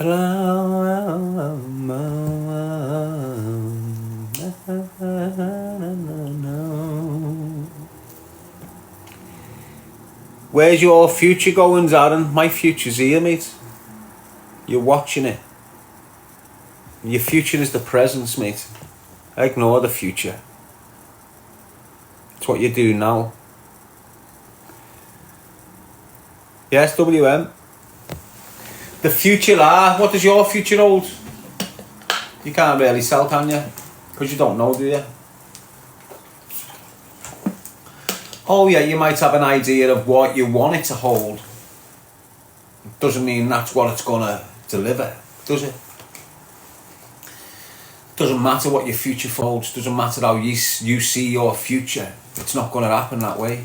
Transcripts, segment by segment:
Where's your future going, Darren? My future's here, mate. You're watching it. Your future is the present, mate. Ignore the future. It's what you do now. Yes, WM. The future, what does your future hold? You can't really tell, can you? Because you don't know, do you? Oh yeah, you might have an idea of what you want it to hold. Doesn't mean that's what it's gonna deliver, does it? Doesn't matter what your future holds. Doesn't matter how you see your future. It's not gonna happen that way.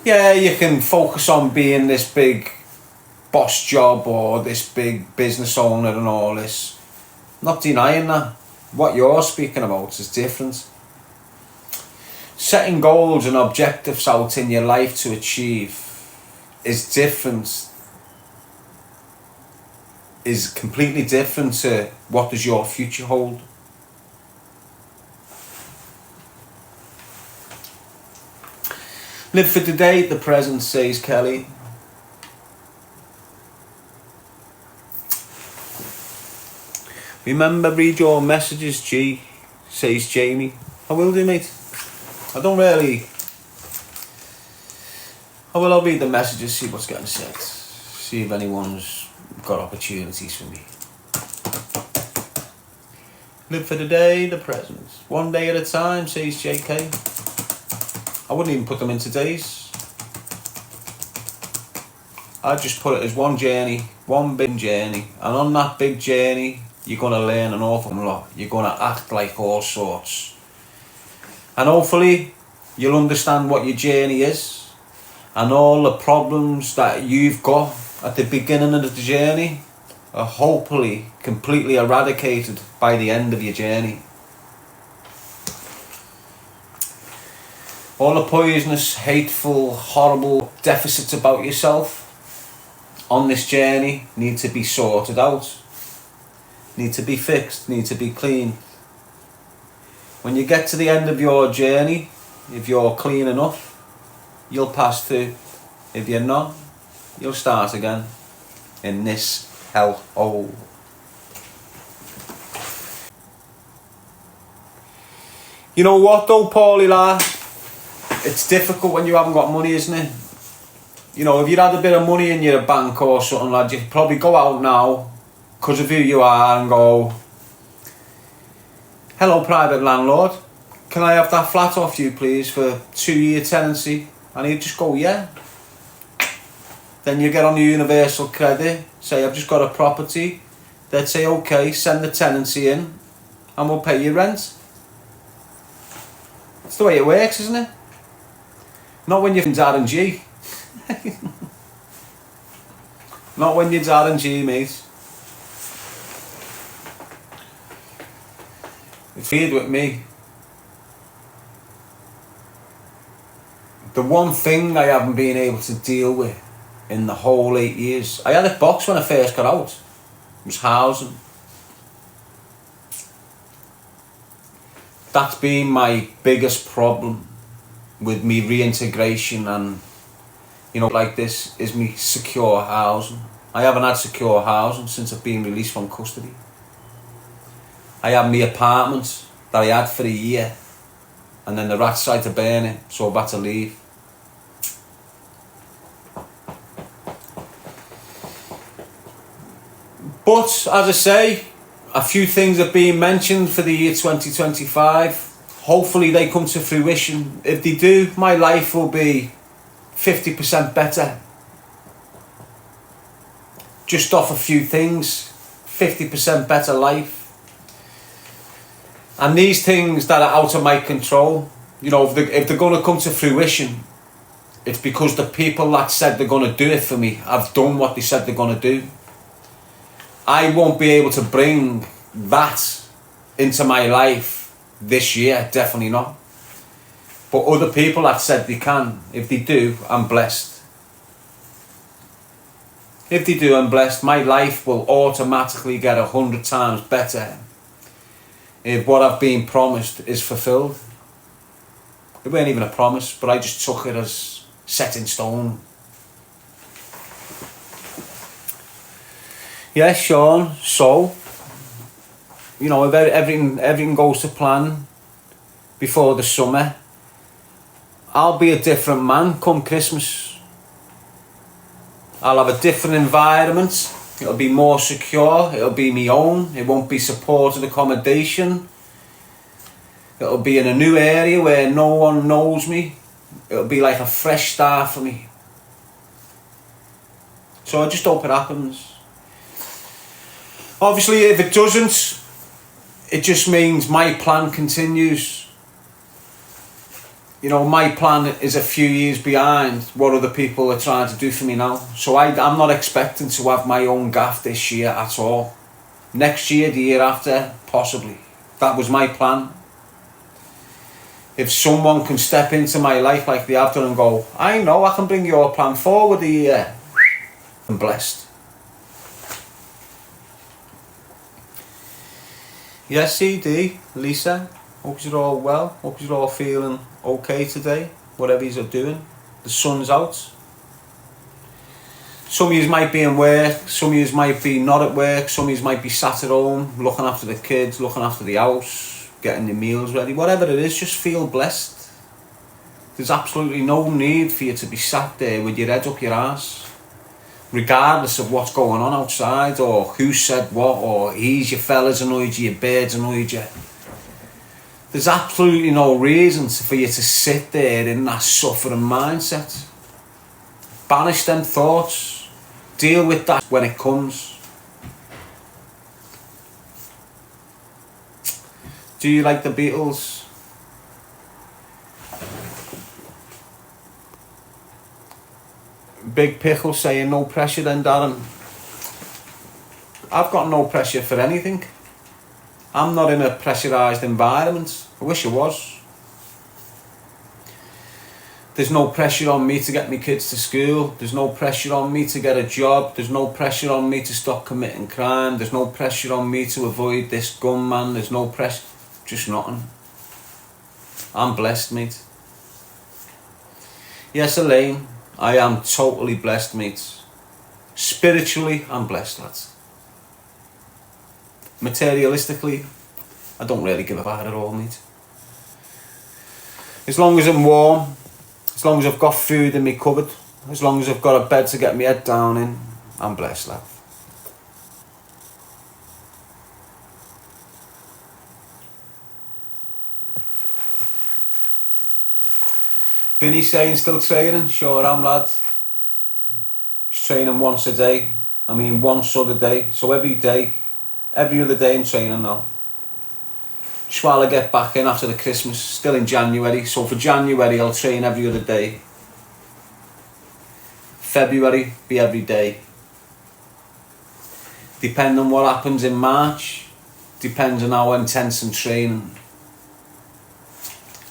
Yeah, you can focus on being this big boss job or this big business owner and all this. Not denying that. What you're speaking about is different. Setting goals and objectives out in your life to achieve is different. Is completely different to what does your future hold. Live for today, the present, says Kelly. Remember, read your messages, G, says Jamie. I will do, mate. I don't really... I'll read the messages, see what's getting said. See if anyone's got opportunities for me. Live for the day, the present. One day at a time, says JK. I wouldn't even put them into days. I'd just put it as one journey, one big journey. And on that big journey, you're going to learn an awful lot. You're going to act like all sorts. And hopefully, you'll understand what your journey is. And all the problems that you've got at the beginning of the journey are hopefully completely eradicated by the end of your journey. All the poisonous, hateful, horrible deficits about yourself on this journey need to be sorted out. Need to be fixed, need to be cleaned. When you get to the end of your journey, if you're clean enough, you'll pass through. If you're not, you'll start again in this hellhole. You know what though, Paulie lad? It's difficult when you haven't got money, isn't it? You know, if you had a bit of money in your bank or something, lad, you'd probably go out now, because of who you are, and go, hello, private landlord, can I have that flat off you, please, for 2-year tenancy? And he'd just go, yeah. Then you get on the universal credit, say, I've just got a property. They'd say, okay, send the tenancy in, and we'll pay you rent. That's the way it works, isn't it? Not when you're Darren Gee. Not when you're Darren Gee, mate. It's weird with me. The one thing I haven't been able to deal with in the whole 8 years, I had a box when I first got out. It was housing. That's been my biggest problem with me reintegration and, you know, like this, is me secure housing. I haven't had secure housing since I've been released from custody. I had my apartment that I had for a year, and then the rats tried to burn it, so I had to leave. But, as I say, a few things have been mentioned for the year 2025. Hopefully they come to fruition. If they do, my life will be 50% better. Just off a few things, 50% better life. And these things that are out of my control, you know, if they're going to come to fruition, it's because the people that said they're going to do it for me have done what they said they're going to do. I won't be able to bring that into my life this year, definitely not. But other people that said they can, if they do, I'm blessed. If they do, I'm blessed. My life will automatically get 100 times better if what I've been promised is fulfilled. It weren't even a promise, but I just took it as set in stone. Yeah, Sean, so, you know, if everything goes to plan before the summer, I'll be a different man come Christmas. I'll have a different environment. It'll be more secure. It'll be my own. It won't be supported accommodation. It'll be in a new area where no one knows me. It'll be like a fresh start for me. So I just hope it happens. Obviously, if it doesn't, it just means my plan continues. You know, my plan is a few years behind what other people are trying to do for me now. So I'm not expecting to have my own gaff this year at all. Next year, the year after, possibly. That was my plan. If someone can step into my life like they have done and go, I know I can bring your plan forward a year, I'm blessed. Yes, CD, Lisa, hope you're all well. Hope you're all feeling okay today, whatever you're doing. The sun's out. Some of you might be in work, some of you might be not at work, some of you might be sat at home, looking after the kids, looking after the house, getting your meals ready. Whatever it is, just feel blessed. There's absolutely no need for you to be sat there with your head up your arse, regardless of what's going on outside, or who said what, or your fellas annoyed you, your birds annoyed you. There's absolutely no reason for you to sit there in that suffering mindset. Banish them thoughts. Deal with that when it comes. Do you like the Beatles? Big Pickle saying no pressure then, Darren. I've got no pressure for anything. I'm not in a pressurised environment. I wish I was. There's no pressure on me to get my kids to school. There's no pressure on me to get a job. There's no pressure on me to stop committing crime. There's no pressure on me to avoid this gunman. There's no pressure. Just nothing. I'm blessed, mate. Yes, Elaine, I am totally blessed, mate. Spiritually, I'm blessed, lads. Materialistically, I don't really give a fuck at all, mate. As long as I'm warm, as long as I've got food in my cupboard, as long as I've got a bed to get my head down in, I'm blessed, lad. Vinny saying still training? Sure am, lad. Just training once a day. I mean once other day. So every day, every other day I'm training now. Just while I get back in after the Christmas, still in January. So for January I'll train every other day. February be every day. Depending on what happens in March, depends on how intense I'm training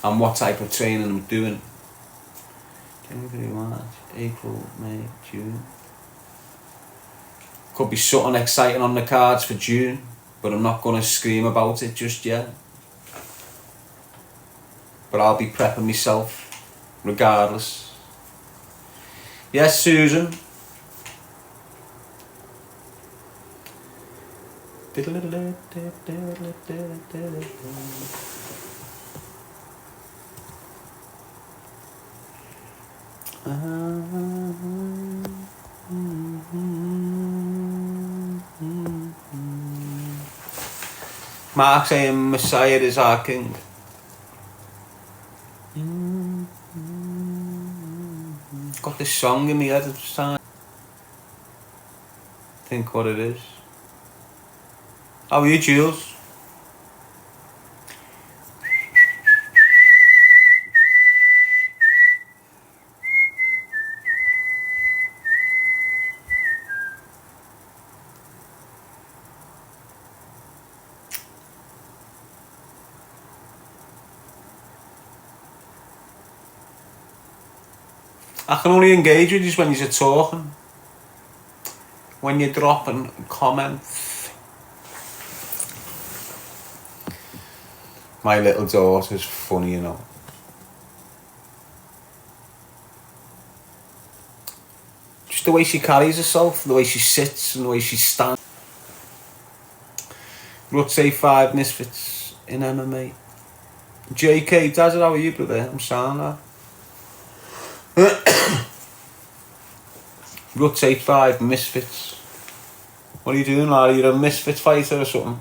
and what type of training I'm doing. January, March, April, May, June. Could be something exciting on the cards for June, but I'm not going to scream about it just yet. But I'll be prepping myself regardless. Yes, Susan. Mark saying Messiah is our king. Got this song in my head at the time. Think what it is. How are you, Jules? I can only engage with you when you're talking. when you're dropping comments. My little daughter's funny, you know. Just the way she carries herself, the way she sits and the way she stands. Rutse 5 Misfits in MMA. JK, Dazza, how are you, brother? I'm sound that. Rutse 5 Misfits. What are you doing, lad? Are you a misfit fighter or something?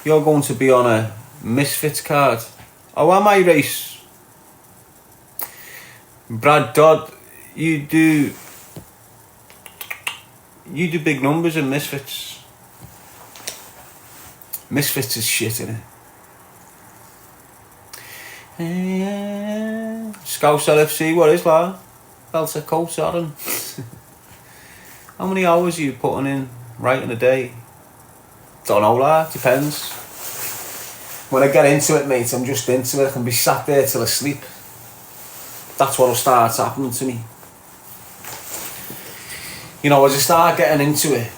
You're going to be on a misfits card. Oh, am I, race? Brad Dodd, you do big numbers in misfits. Misfits is shit, innit? Scouse LFC, what is that? Belter Coach Aaron. How many hours are you putting in right in a day? Don't know, lad, depends. When I get into it, mate, I'm just into it. I can be sat there till I sleep. That's what'll start happening to me. You know, as I start getting into it,